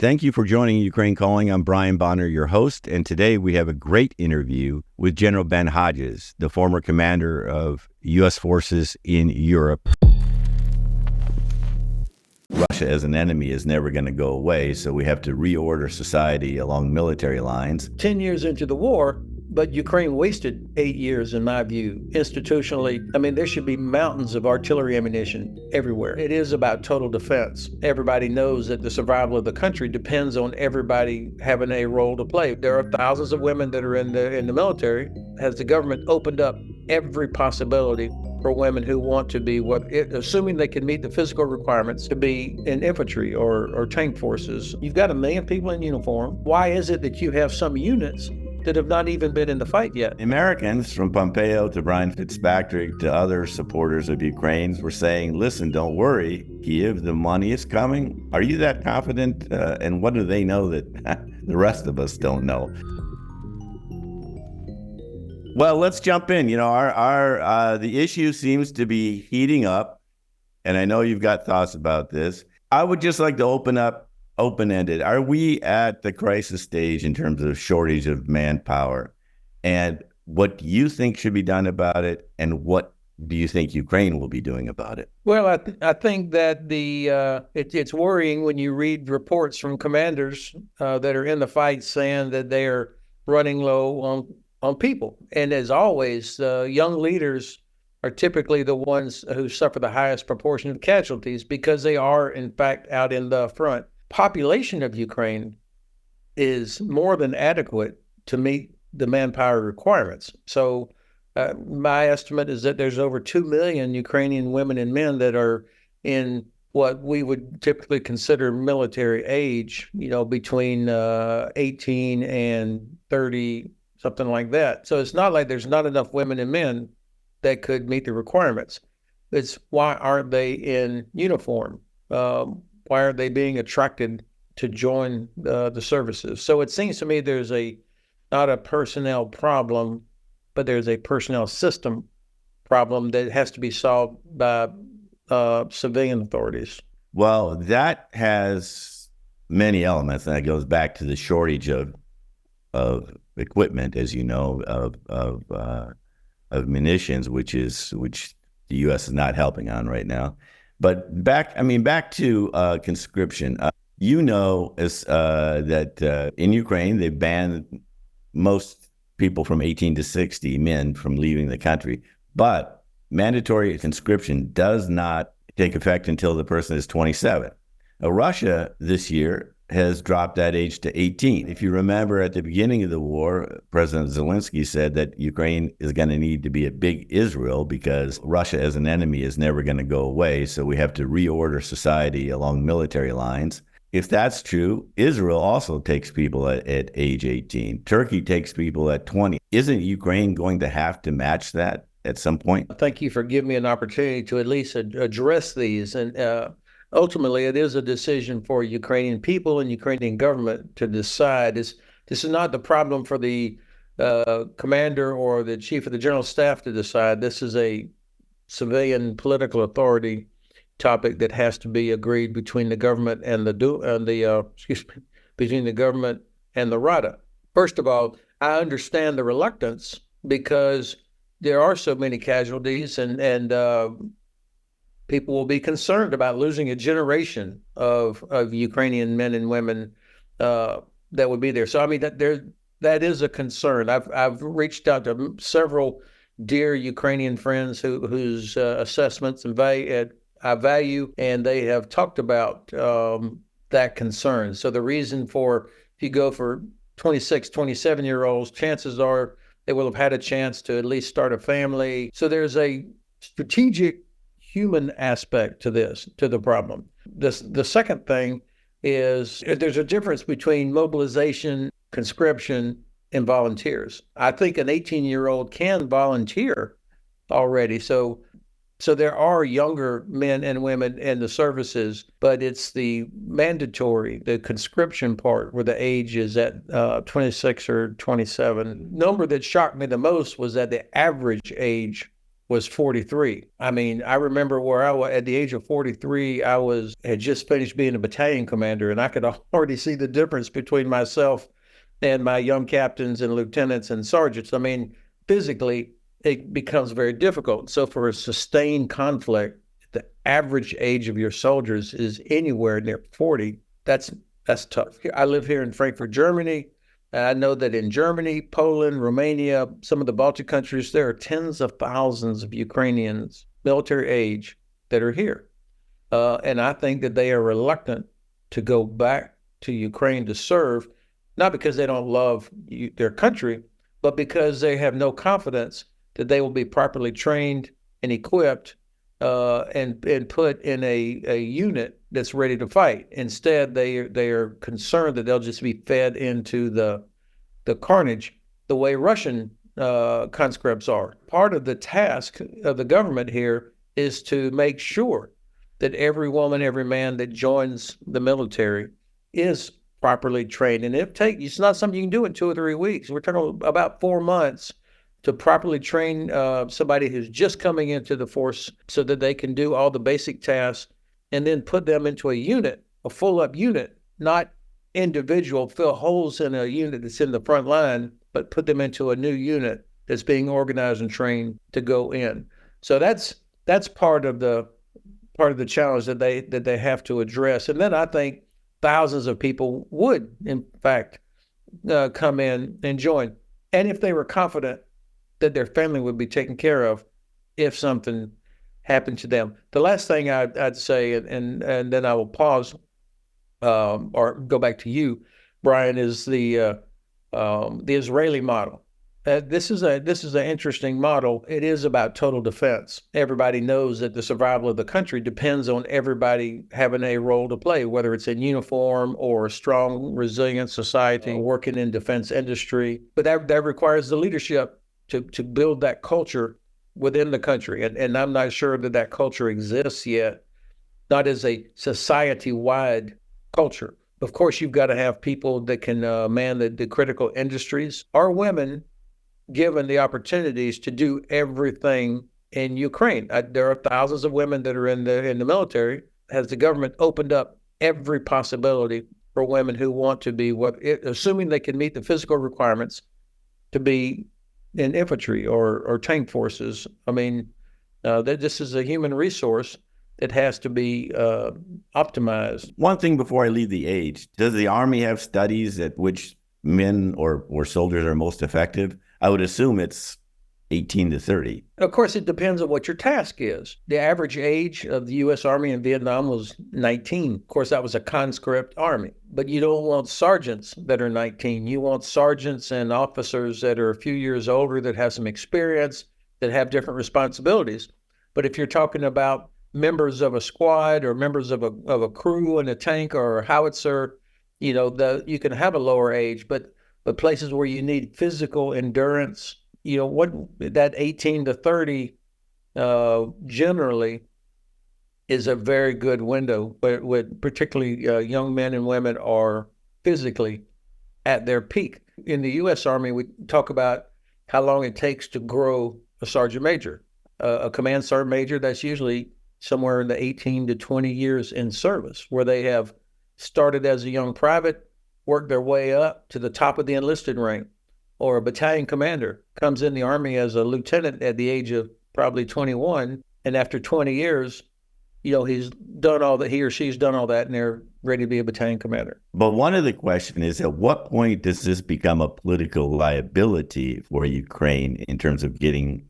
Thank you for joining Ukraine Calling. I'm Brian Bonner, your host, and today we have a great interview with General Ben Hodges, the former commander of U.S. forces in Europe. Russia as an enemy is never going to go away, so we have to reorder society along military lines. 10 years into the war, but Ukraine wasted 8 years, in my view, institutionally. I mean, there should be mountains of artillery ammunition everywhere. It is about total defense. Everybody knows that the survival of the country depends on everybody having a role to play. There are thousands of women that are in the military. Has the government opened up every possibility for women who want to be, assuming they can meet the physical requirements, to be in infantry or tank forces? You've got 1 million people in uniform. Why is it that you have some units that have not even been in the fight yet? Americans, from Pompeo to Brian Fitzpatrick to other supporters of Ukraine, were saying, listen, don't worry, Kiev, the money is coming. Are you that confident? And what do they know that the rest of us don't know? Well, let's jump in. You know, the issue seems to be heating up, and I know you've got thoughts about this. I would just like to open up open-ended. Are we at the crisis stage in terms of shortage of manpower? And what do you think should be done about it? And what do you think Ukraine will be doing about it? Well, I think that it's worrying when you read reports from commanders that are in the fight saying that they are running low on people. And as always, young leaders are typically the ones who suffer the highest proportion of casualties because they are, in fact, out in the front. Population of Ukraine is more than adequate to meet the manpower requirements. So my estimate is that there's over 2 million Ukrainian women and men that are in what we would typically consider military age, you know, between 18 and 30, something like that. So it's not like there's not enough women and men that could meet the requirements. It's why aren't they in uniform? Why are they being attracted to join the services? So it seems to me there's not a personnel problem, but there's a personnel system problem that has to be solved by civilian authorities. Well, that has many elements, and that goes back to the shortage of equipment, as you know, of munitions, which the U.S. is not helping on right now. But back to conscription. You know that in Ukraine, they banned most people from 18 to 60 men from leaving the country. But mandatory conscription does not take effect until the person is 27. Russia this year has dropped that age to 18. If you remember at the beginning of the war, President Zelensky said that Ukraine is going to need to be a big Israel because Russia as an enemy is never going to go away. So we have to reorder society along military lines. If that's true, Israel also takes people at age 18. Turkey takes people at 20. Isn't Ukraine going to have to match that at some point? Thank you for giving me an opportunity to at least address these. And ultimately, it is a decision for Ukrainian people and Ukrainian government to decide. This is not the problem for the commander or the chief of the general staff to decide. This is a civilian political authority topic that has to be agreed between the government and between the government and the Rada. First of all, I understand the reluctance because there are so many casualties and people will be concerned about losing a generation of Ukrainian men and women that would be there. So I mean that is a concern. I've reached out to several dear Ukrainian friends whose assessments and I value, and they have talked about that concern. So the reason for, if you go for 26, 27-year-olds, chances are they will have had a chance to at least start a family. So there's a strategic human aspect to the problem. The second thing is there's a difference between mobilization, conscription, and volunteers. I think an 18-year-old can volunteer already. So there are younger men and women in the services, but it's the mandatory, the conscription part where the age is at 26 or 27. Number that shocked me the most was that the average age was 43. I mean, I remember where I was at the age of 43, had just finished being a battalion commander, and I could already see the difference between myself and my young captains and lieutenants and sergeants. I mean, physically, it becomes very difficult. So for a sustained conflict, the average age of your soldiers is anywhere near 40. That's tough. I live here in Frankfurt, Germany. I know that in Germany, Poland, Romania, some of the Baltic countries, there are tens of thousands of Ukrainians, military age, that are here. And I think that they are reluctant to go back to Ukraine to serve, not because they don't love their country, but because they have no confidence that they will be properly trained and equipped and put in a unit that's ready to fight. Instead, they are concerned that they'll just be fed into the carnage the way Russian conscripts are. Part of the task of the government here is to make sure that every woman, every man that joins the military is properly trained. And it's not something you can do in 2 or 3 weeks. We're talking about 4 months to properly train somebody who's just coming into the force so that they can do all the basic tasks, and then put them into a unit, a full-up unit, not individual, fill holes in a unit that's in the front line, but put them into a new unit that's being organized and trained to go in. So that's part of the challenge that they have to address. And then I think thousands of people would, in fact, come in and join. And if they were confident that their family would be taken care of if something happened to them. The last thing I'd say, and then I will pause or go back to you, Brian, is the Israeli model. This is an interesting model. It is about total defense. Everybody knows that the survival of the country depends on everybody having a role to play, whether it's in uniform or a strong, resilient society, working in defense industry. But that requires the leadership to build that culture within the country. And I'm not sure that culture exists yet, not as a society-wide culture. Of course, you've got to have people that can man the critical industries, or women given the opportunities to do everything in Ukraine. There are thousands of women that are in the military. Has the government opened up every possibility for women who want to be, assuming they can meet the physical requirements, to be in infantry or tank forces? I mean, this is a human resource that has to be optimized. One thing before I leave the age, does the Army have studies at which men or soldiers are most effective? I would assume it's 18 to 30. Of course, it depends on what your task is. The average age of the U.S. Army in Vietnam was 19. Of course, that was a conscript army. But you don't want sergeants that are 19. You want sergeants and officers that are a few years older, that have some experience, that have different responsibilities. But if you're talking about members of a squad or members of a crew in a tank or a howitzer, you can have a lower age. But places where you need physical endurance, what that 18 to 30 generally is a very good window, but particularly young men and women are physically at their peak. In the U.S. Army, we talk about how long it takes to grow a sergeant major. A command sergeant major, that's usually somewhere in the 18 to 20 years in service, where they have started as a young private, worked their way up to the top of the enlisted rank. Or a battalion commander comes in the Army as a lieutenant at the age of probably 21, and after 20 years, he's done all that, he or she's done all that, and they're ready to be a battalion commander. But one of the questions is, at what point does this become a political liability for Ukraine in terms of getting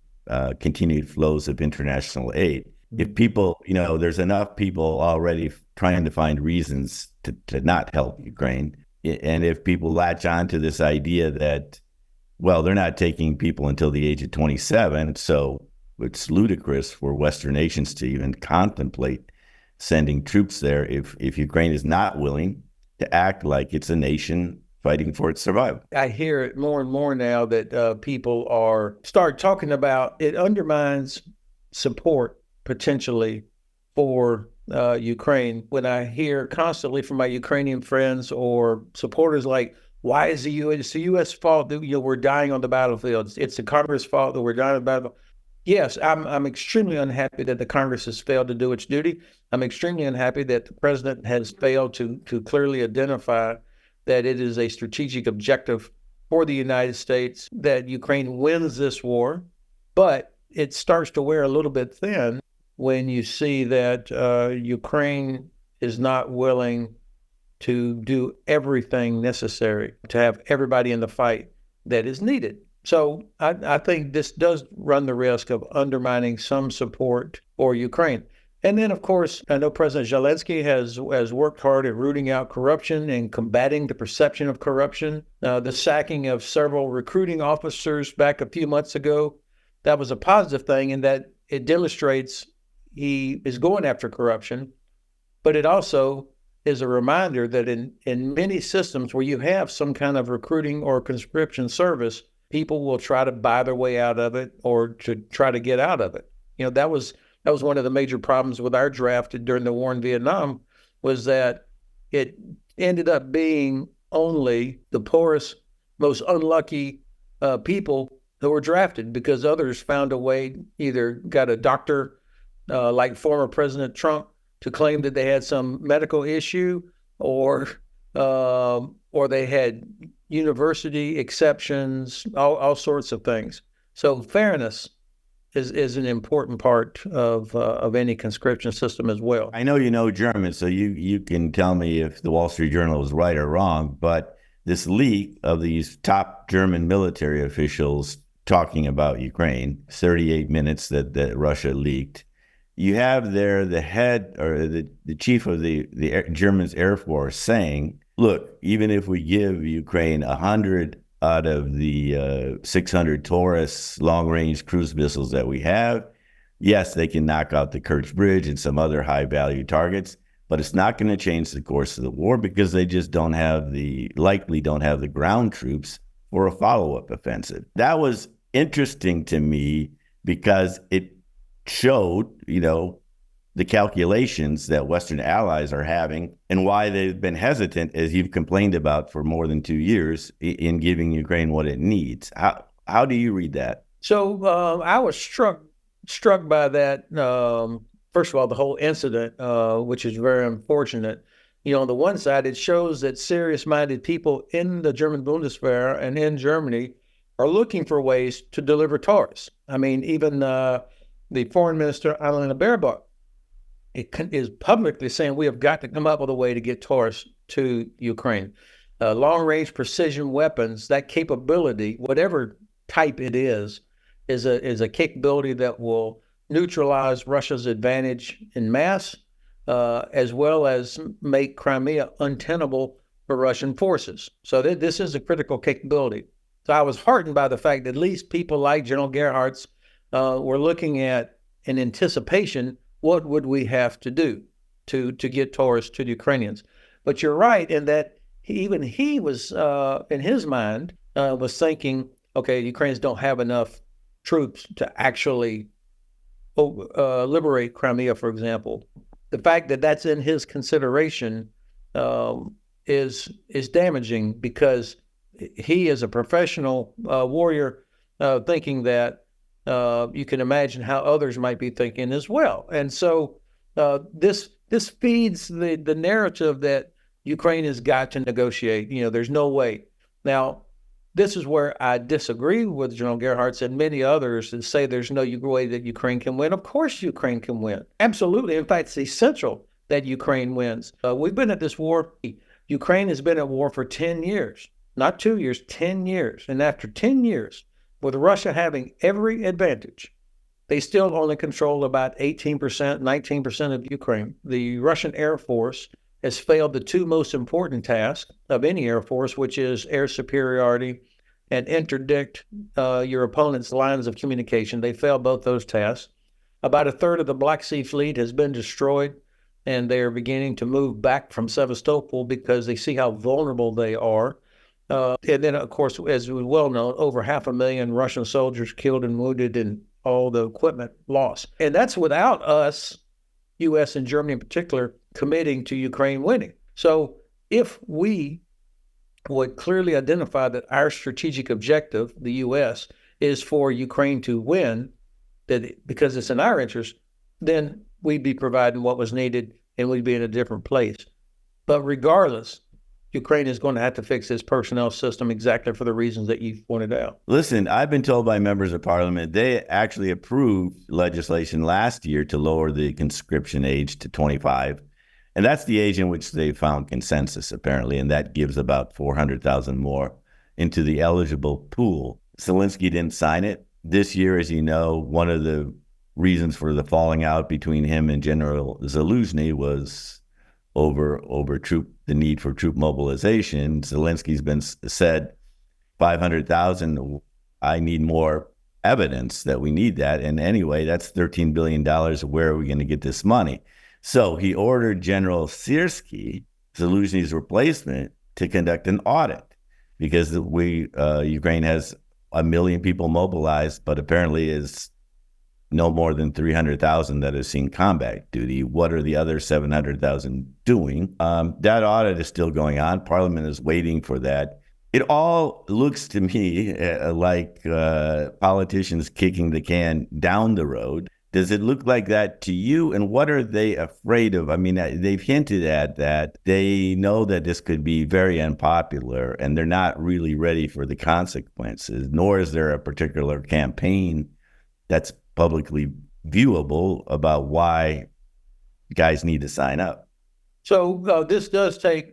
continued flows of international aid? If people, there's enough people already trying to find reasons to not help Ukraine, and if people latch on to this idea that, well, they're not taking people until the age of 27, so it's ludicrous for Western nations to even contemplate sending troops there if Ukraine is not willing to act like it's a nation fighting for its survival. I hear it more and more now that people start talking about it undermines support potentially for Ukraine. When I hear constantly from my Ukrainian friends or supporters like, why is it's the U.S. fault that we're dying on the battlefield? It's the Congress' fault that we're dying on the battlefield. Yes, I'm extremely unhappy that the Congress has failed to do its duty. I'm extremely unhappy that the president has failed to clearly identify that it is a strategic objective for the United States that Ukraine wins this war. But it starts to wear a little bit thin when you see that Ukraine is not willing to do everything necessary to have everybody in the fight that is needed. So I think this does run the risk of undermining some support for Ukraine. And then, of course, I know President Zelensky has worked hard at rooting out corruption and combating the perception of corruption. The sacking of several recruiting officers back a few months ago, that was a positive thing in that it demonstrates he is going after corruption, but it also is a reminder that in many systems where you have some kind of recruiting or conscription service, people will try to buy their way out of it or to try to get out of it. You know, that was one of the major problems with our draft during the war in Vietnam, was that it ended up being only the poorest, most unlucky people who were drafted, because others found a way, either got a doctor like former President Trump to claim that they had some medical issue, or they had university exceptions, all sorts of things. So fairness is an important part of any conscription system as well. I know you know German, so you can tell me if the Wall Street Journal is right or wrong, but this leak of these top German military officials talking about Ukraine, 38 minutes that Russia leaked, you have there the head or the chief of the German's Air Force saying, look, even if we give Ukraine 100 out of the 600 Taurus long-range cruise missiles that we have, yes, they can knock out the Kerch Bridge and some other high-value targets, but it's not going to change the course of the war because they just likely don't have the ground troops for a follow-up offensive. That was interesting to me because it showed, the calculations that Western allies are having and why they've been hesitant, as you've complained about for more than 2 years, in giving Ukraine what it needs. How do you read that? So I was struck by that. First of all, the whole incident, which is very unfortunate. On the one side, it shows that serious-minded people in the German Bundeswehr and in Germany are looking for ways to deliver Taurus. I mean, even the foreign minister, Annalena Baerbock, is publicly saying we have got to come up with a way to get Taurus to Ukraine. Long-range precision weapons, that capability, whatever type it is a capability that will neutralize Russia's advantage in mass, as well as make Crimea untenable for Russian forces. So this is a critical capability. So I was heartened by the fact that at least people like General Gerhardt were looking at, in anticipation, what would we have to do to get Taurus to the Ukrainians. But you're right in that he was, in his mind, was thinking, okay, Ukrainians don't have enough troops to actually liberate Crimea, for example. The fact that that's in his consideration is damaging, because he is a professional warrior, thinking that you can imagine how others might be thinking as well. And so this feeds the narrative that Ukraine has got to negotiate. There's no way. Now, this is where I disagree with General Gerhardt and many others that say there's no way that Ukraine can win. Of course Ukraine can win. Absolutely. In fact, it's essential that Ukraine wins. We've been at this war. Ukraine has been at war for 10 years, not 2 years, 10 years. And after 10 years, with Russia having every advantage, they still only control about 18%, 19% of Ukraine. The Russian Air Force has failed the two most important tasks of any Air Force, which is air superiority and interdict your opponent's lines of communication. They failed both those tasks. About a third of the Black Sea Fleet has been destroyed, and they are beginning to move back from Sevastopol because they see how vulnerable they are. And then, of course, as we well know, over 500,000 Russian soldiers killed and wounded and all the equipment lost. And that's without us, U.S. and Germany in particular, committing to Ukraine winning. So if we would clearly identify that our strategic objective, the U.S., is for Ukraine to win, that because it's in our interest, then we'd be providing what was needed and we'd be in a different place. But regardless, Ukraine is going to have to fix its personnel system exactly for the reasons that you pointed out. Listen, I've been told by members of parliament they actually approved legislation last year to lower the conscription age to 25. And that's the age in which they found consensus, apparently. And that gives about 400,000 more into the eligible pool. Zelensky didn't sign it. This year, as you know, one of the reasons for the falling out between him and General Zaluzhny was over the need for troop mobilization. Zelensky's been said 500,000. I need more evidence that we need that. And anyway, that's $13 billion. Where are we going to get this money? So he ordered General Syrski, Zaluzhny's replacement, to conduct an audit because Ukraine has 1 million people mobilized, but apparently is no more than 300,000 that have seen combat duty. What are the other 700,000 doing? That audit is still going on. Parliament is waiting for that. It all looks to me like politicians kicking the can down the road. Does it look like that to you? And what are they afraid of? I mean, they've hinted at that. They know that this could be very unpopular and they're not really ready for the consequences, nor is there a particular campaign that's publicly viewable about why guys need to sign up. So this does take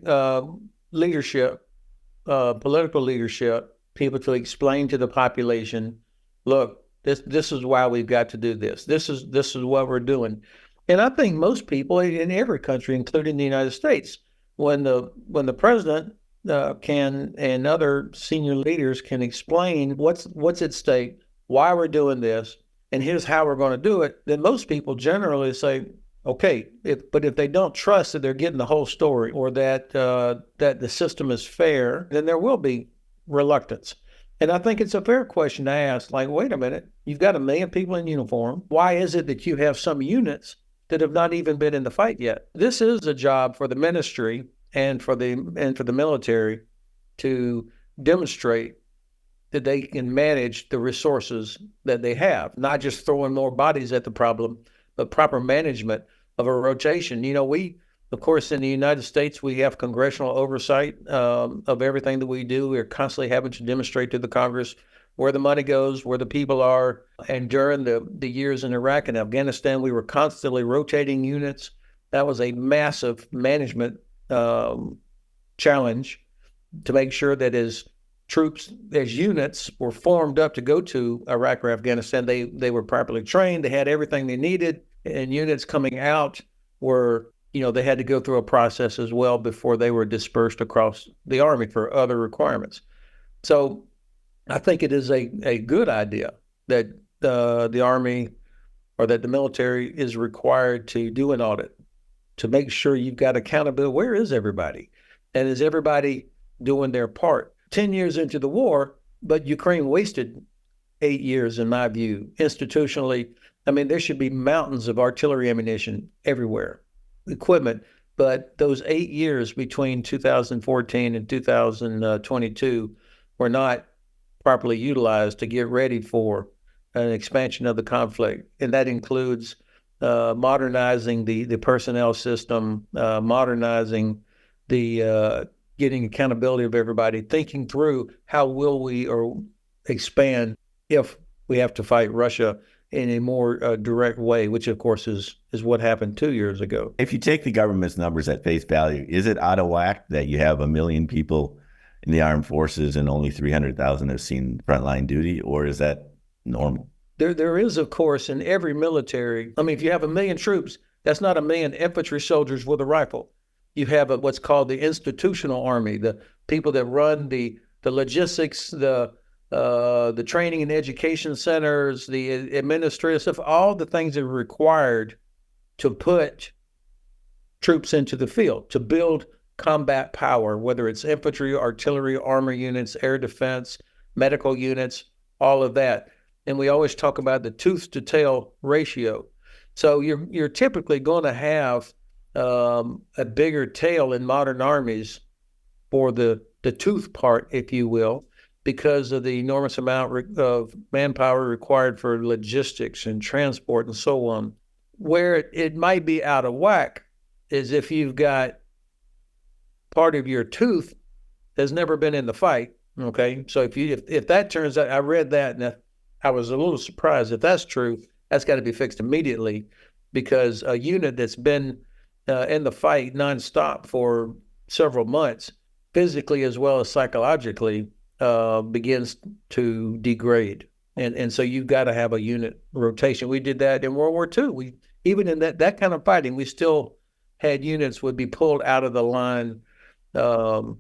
leadership, political leadership, people to explain to the population, look, this is why we've got to do this. This is what we're doing. And I think most people in every country, including the United States, when the president can and other senior leaders can explain what's at stake, why we're doing this, and here's how we're going to do it, then most people generally say, okay, but if they don't trust that they're getting the whole story or that the system is fair, then there will be reluctance. And I think it's a fair question to ask, like, wait a minute, you've got 1 million people in uniform. Why is it that you have some units that have not even been in the fight yet? This is a job for the ministry and for the military to demonstrate that they can manage the resources that they have, not just throwing more bodies at the problem, but proper management of a rotation. You know, of course, in the United States, we have congressional oversight of everything that we do. We're constantly having to demonstrate to the Congress where the money goes, where the people are. And during the years in Iraq and Afghanistan, we were constantly rotating units. That was a massive management challenge to make sure that as troops, as units were formed up to go to Iraq or Afghanistan, they were properly trained, they had everything they needed, and units coming out were, they had to go through a process as well before they were dispersed across the Army for other requirements. So I think it is a good idea that the Army or that the military is required to do an audit to make sure you've got accountability. Where is everybody? And is everybody doing their part? 10 years into the war, but Ukraine wasted 8 years, in my view, institutionally. I mean, there should be mountains of artillery ammunition everywhere, equipment, but those 8 years between 2014 and 2022 were not properly utilized to get ready for an expansion of the conflict. And that includes modernizing the personnel system, modernizing the getting accountability of everybody, thinking through how will we or expand if we have to fight Russia in a more direct way, which of course is what happened 2 years ago. If you take the government's numbers at face value, is it out of whack that you have 1 million people in the armed forces and only 300,000 have seen frontline duty, or is that normal? There is, of course, in every military. I mean, if you have 1 million troops, that's not 1 million infantry soldiers with a rifle. You have what's called the institutional army, the people that run the logistics, the training and education centers, the administrative stuff, all the things that are required to put troops into the field, to build combat power, whether it's infantry, artillery, armor units, air defense, medical units, all of that. And we always talk about the tooth to tail ratio. So you're typically going to have a bigger tail in modern armies for the tooth part, if you will. because of the enormous amount of manpower required for logistics and transport and so on. Where it might be out of whack is if you've got part of your tooth that's never been in the fight. Okay, so if that turns out, I read that and I was a little surprised. If that's true, that's got to be fixed immediately, because a unit that's been in the fight nonstop for several months, physically as well as psychologically, begins to degrade. And so you've got to have a unit rotation. We did that in World War II. We even in that kind of fighting, we still had units would be pulled out of the line to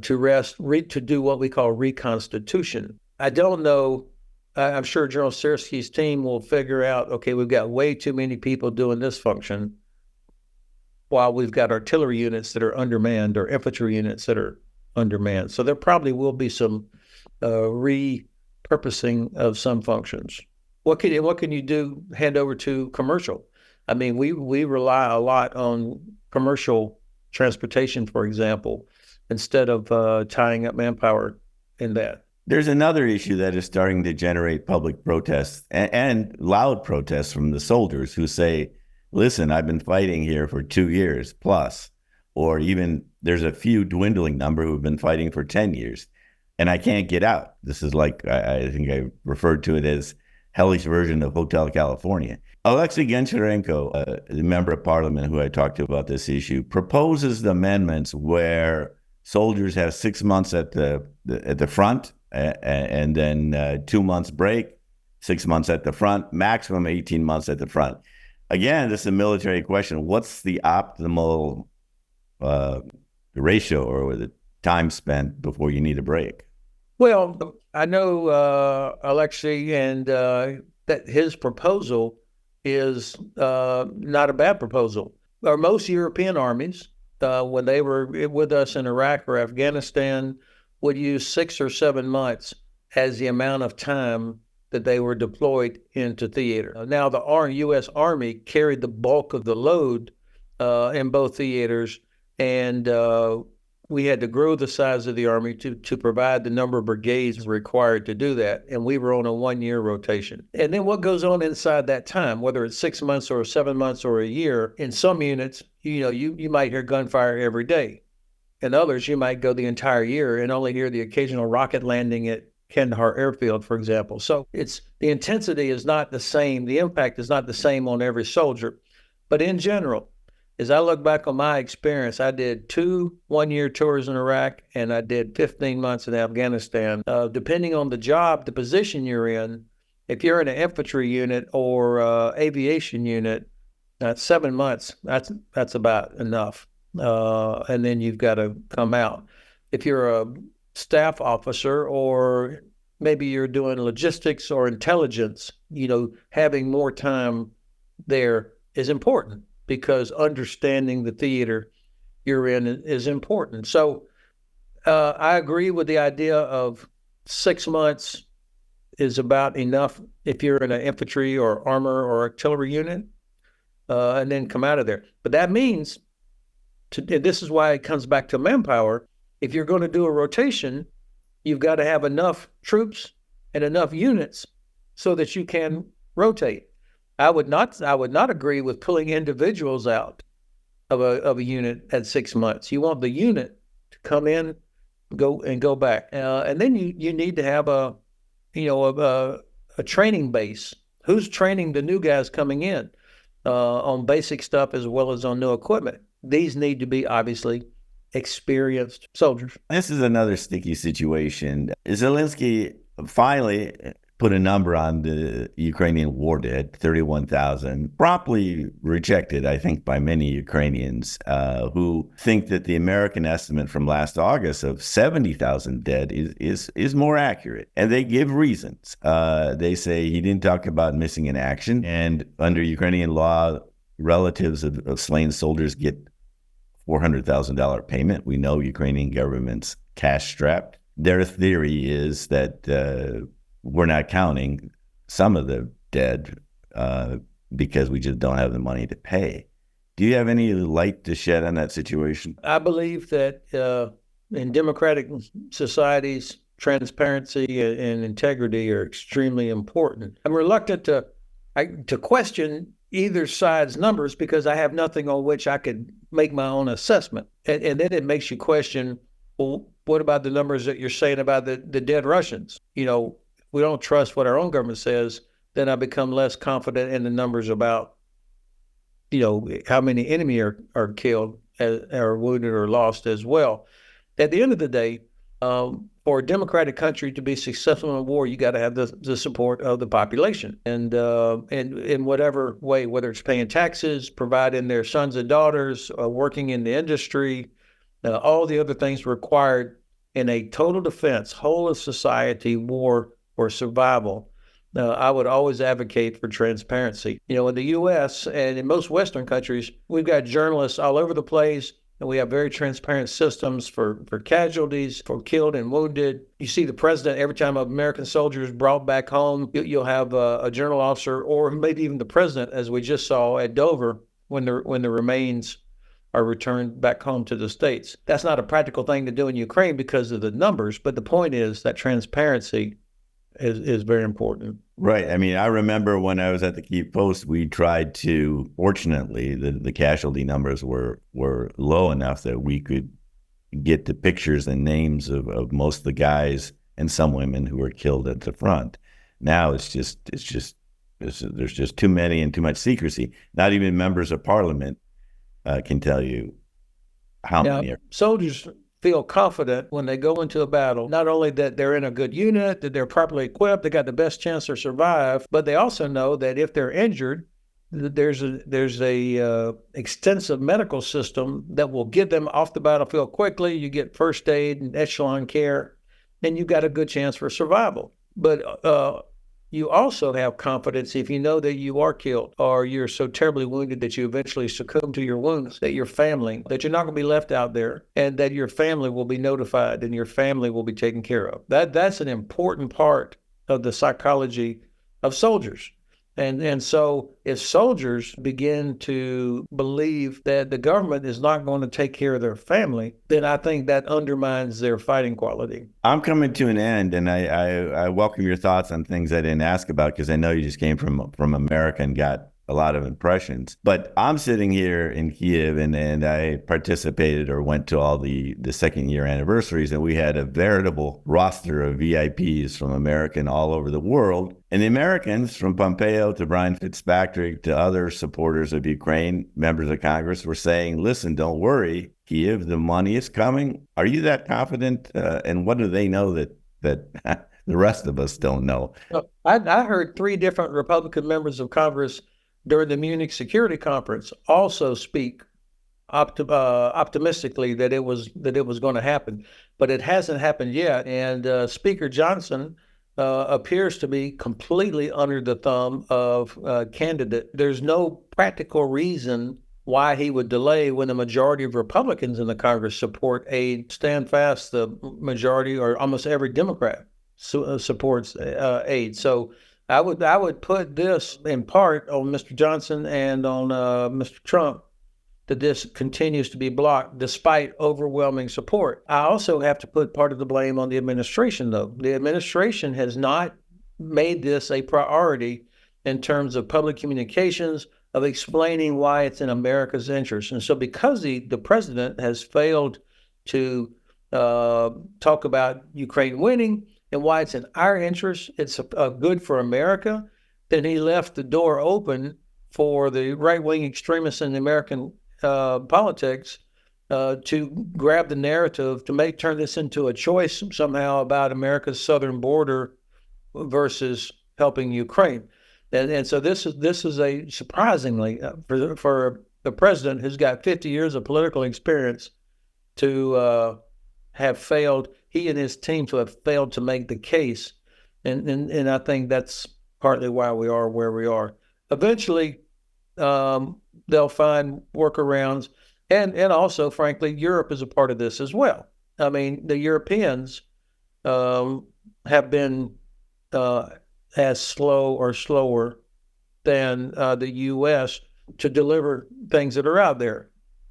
rest, to do what we call reconstitution. I don't know. I'm sure General Sirski's team will figure out, okay, we've got way too many people doing this function while we've got artillery units that are undermanned or infantry units that are undermanned. So there probably will be some repurposing of some functions. What can you do? Hand over to commercial. I mean, we rely a lot on commercial transportation, for example, instead of tying up manpower in that. There's another issue that is starting to generate public protests and loud protests from the soldiers who say, listen, I've been fighting here for 2 years plus, or even there's a few dwindling number who've been fighting for 10 years and I can't get out. This is like, I think I referred to it as hellish version of Hotel California. Alexei Gencharenko, the member of parliament who I talked to about this issue, proposes the amendments where soldiers have 6 months at the front and then 2 months break, 6 months at the front, maximum 18 months at the front. Again, this is a military question. What's the optimal ratio or the time spent before you need a break? Well, I know Alexei, and that his proposal is not a bad proposal. Most European armies, when they were with us in Iraq or Afghanistan, would use 6 or 7 months as the amount of time that they were deployed into theater. Now, the U.S. Army carried the bulk of the load in both theaters, and we had to grow the size of the Army to provide the number of brigades required to do that, and we were on a 1-year rotation. And then what goes on inside that time, whether it's 6 months or 7 months or a year, in some units, you might hear gunfire every day. In others, you might go the entire year and only hear the occasional rocket landing at Kandahar Airfield, for example. So the intensity is not the same. The impact is not the same on every soldier. But in general, as I look back on my experience, I did 2 1-year tours in Iraq and I did 15 months in Afghanistan. Depending on the job, the position you're in, if you're in an infantry unit or aviation unit, 7 months, that's about enough. And then you've got to come out. If you're a staff officer or maybe you're doing logistics or intelligence, having more time there is important because understanding the theater you're in is important. So I agree with the idea of 6 months is about enough if you're in an infantry or armor or artillery unit, and then come out of there. But that means, and this is why it comes back to manpower, if you're going to do a rotation, you've got to have enough troops and enough units so that you can rotate. I would not agree with pulling individuals out of a unit at 6 months. You want the unit to come in, go back, and then you need to have a training base. Who's training the new guys coming in on basic stuff as well as on new equipment? These need to be obviously experienced soldiers. This is another sticky situation. Zelensky finally put a number on the Ukrainian war debt, 31,000, promptly rejected, I think, by many Ukrainians who think that the American estimate from last August of 70,000 dead is more accurate. And they give reasons. They say he didn't talk about missing in action. And under Ukrainian law, relatives of slain soldiers get $400,000 payment. We know Ukrainian government's cash-strapped. Their theory is that we're not counting some of the dead because we just don't have the money to pay. Do you have any light to shed on that situation? I believe that in democratic societies, transparency and integrity are extremely important. I'm reluctant to question either side's numbers because I have nothing on which I could make my own assessment. And then it makes you question, well, what about the numbers that you're saying about the dead Russians? You know, if we don't trust what our own government says, then I become less confident in the numbers about, you know, how many enemy are killed, or wounded or lost as well. At the end of the day, for a democratic country to be successful in a war, you got to have the support of the population, and in whatever way, whether it's paying taxes, providing their sons and daughters, working in the industry, all the other things required in a total defense, whole of society war or survival. I would always advocate for transparency. You know, in the U.S. and in most Western countries, we've got journalists all over the place, and we have very transparent systems for casualties, for killed and wounded. You see the president, every time an American soldier is brought back home, you'll have a journal officer or maybe even the president, as we just saw at Dover when the remains are returned back home to the States. That's not a practical thing to do in Ukraine because of the numbers, but the point is that transparency is very important. Right. I mean, I remember when I was at the Kyiv Post, we tried to, fortunately, the casualty numbers were low enough that we could get the pictures and names of most of the guys and some women who were killed at the front. Now there's just too many and too much secrecy. Not even members of parliament can tell you how many are. Soldiers feel confident when they go into a battle, not only that they're in a good unit, that they're properly equipped, they got the best chance to survive, but they also know that if they're injured, there's a extensive medical system that will get them off the battlefield quickly. You get first aid and echelon care, and you've got a good chance for survival. But you also have confidence if you know that you are killed or you're so terribly wounded that you eventually succumb to your wounds, that your family, that you're not going to be left out there, and that your family will be notified and your family will be taken care of. That's an important part of the psychology of soldiers. And so if soldiers begin to believe that the government is not going to take care of their family, then I think that undermines their fighting quality. I'm coming to an end, and I welcome your thoughts on things I didn't ask about because I know you just came from America and got a lot of impressions. But I'm sitting here in Kyiv, and I participated or went to all the second year anniversaries, and we had a veritable roster of VIPs from America and all over the world. And the Americans, from Pompeo to Brian Fitzpatrick to other supporters of Ukraine, members of Congress, were saying, listen, don't worry, Kyiv, the money is coming. Are you that confident? And what do they know that the rest of us don't know? I heard 3 different Republican members of Congress during the Munich Security Conference also speak optimistically that it was going to happen, but it hasn't happened yet. And Speaker Johnson appears to be completely under the thumb of candidate. There's no practical reason why he would delay when the majority of Republicans in the Congress support aid. Stand fast, the majority or almost every Democrat supports aid. So I would put this in part on Mr. Johnson and on Mr. Trump, that this continues to be blocked despite overwhelming support. I also have to put part of the blame on the administration, though. The administration has not made this a priority in terms of public communications, of explaining why it's in America's interest. And so because the president has failed to talk about Ukraine winning and why it's in our interest, it's good for America, then he left the door open for the right-wing extremists in American politics to grab the narrative to turn this into a choice somehow about America's southern border versus helping Ukraine. And so this is a surprisingly for the president who's got 50 years of political experience to have failed. He and his team to have failed to make the case, and I think that's partly why we are where we are. Eventually, they'll find workarounds, and also, frankly, Europe is a part of this as well. I mean, the Europeans have been as slow or slower than the U.S. to deliver things that are out there.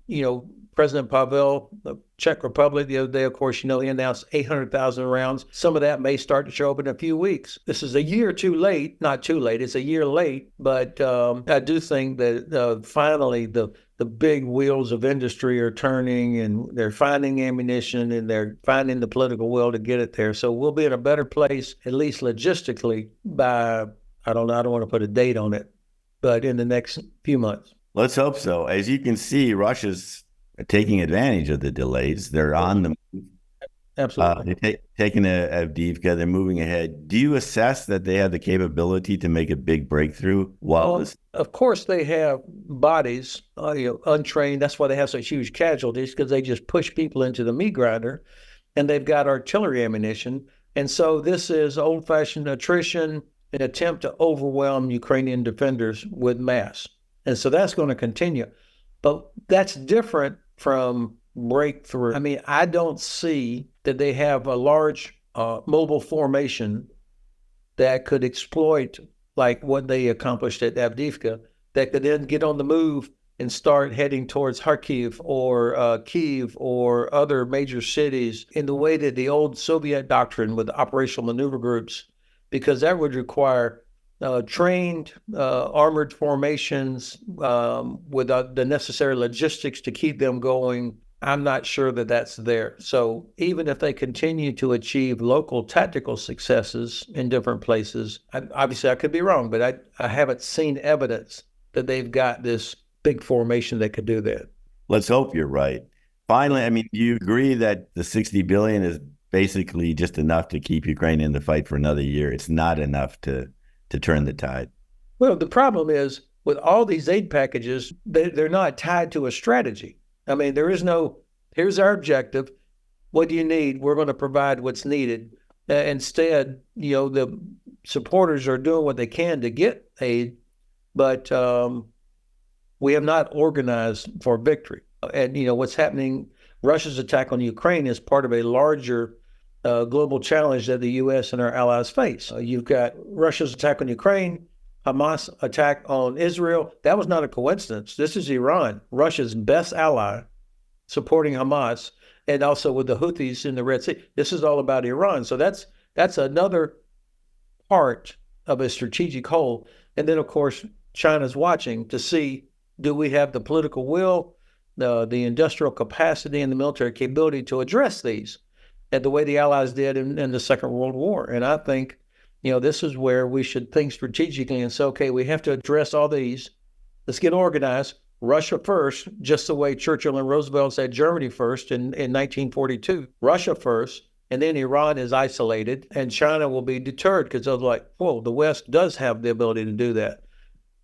You know, President Pavel, the Czech Republic, the other day, of course, he announced 800,000 rounds. Some of that may start to show up in a few weeks. This is a year too late, not too late, it's a year late, but I do think that finally the big wheels of industry are turning, and they're finding ammunition, and they're finding the political will to get it there. So we'll be in a better place, at least logistically, by, I don't want to put a date on it, but in the next few months. Let's hope so. As you can see, Russia's taking advantage of the delays. They're on the move. Absolutely. They're taking Avdiivka. They're moving ahead. Do you assess that they have the capability to make a big breakthrough? Of course, they have bodies, untrained. That's why they have such huge casualties, because they just push people into the meat grinder, and they've got artillery ammunition. And so this is old-fashioned attrition, an attempt to overwhelm Ukrainian defenders with mass. And so that's going to continue. But that's different from breakthrough. I mean, I don't see that they have a large mobile formation that could exploit like what they accomplished at Avdiivka, that could then get on the move and start heading towards Kharkiv or Kiev or other major cities in the way that the old Soviet doctrine with operational maneuver groups, because that would require trained armored formations with the necessary logistics to keep them going. I'm not sure that that's there. So even if they continue to achieve local tactical successes in different places, obviously I could be wrong, but I haven't seen evidence that they've got this big formation that could do that. Let's hope you're right. Finally, I mean, do you agree that the $60 billion is basically just enough to keep Ukraine in the fight for another year? It's not enough to turn the tide. Well, the problem is with all these aid packages, they're not tied to a strategy. I mean, there is no, here's our objective. What do you need? We're going to provide what's needed. Instead, the supporters are doing what they can to get aid, but we have not organized for victory. And, what's happening, Russia's attack on Ukraine is part of a larger global challenge that the U.S. and our allies face. You've got Russia's attack on Ukraine, Hamas attack on Israel. That was not a coincidence. This is Iran, Russia's best ally, supporting Hamas, and also with the Houthis in the Red Sea. This is all about Iran. So that's another part of a strategic whole. And then, of course, China's watching to see, do we have the political will, the industrial capacity, and the military capability to address these, and the way the Allies did in the Second World War. And I think, this is where we should think strategically and say, okay, we have to address all these. Let's get organized. Russia first, just the way Churchill and Roosevelt said Germany first in 1942. Russia first, and then Iran is isolated, and China will be deterred because they're like, whoa, the West does have the ability to do that.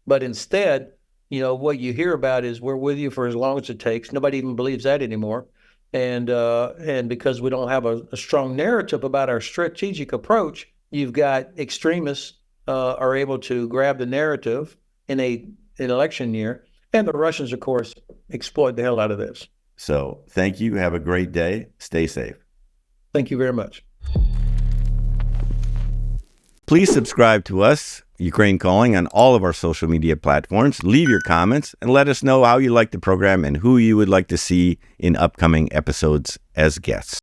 But instead, what you hear about is we're with you for as long as it takes. Nobody even believes that anymore. And because we don't have a strong narrative about our strategic approach, you've got extremists are able to grab the narrative in an election year. And the Russians, of course, exploit the hell out of this. So thank you. Have a great day. Stay safe. Thank you very much. Please subscribe to us, Ukraine Calling, on all of our social media platforms. Leave your comments and let us know how you like the program and who you would like to see in upcoming episodes as guests.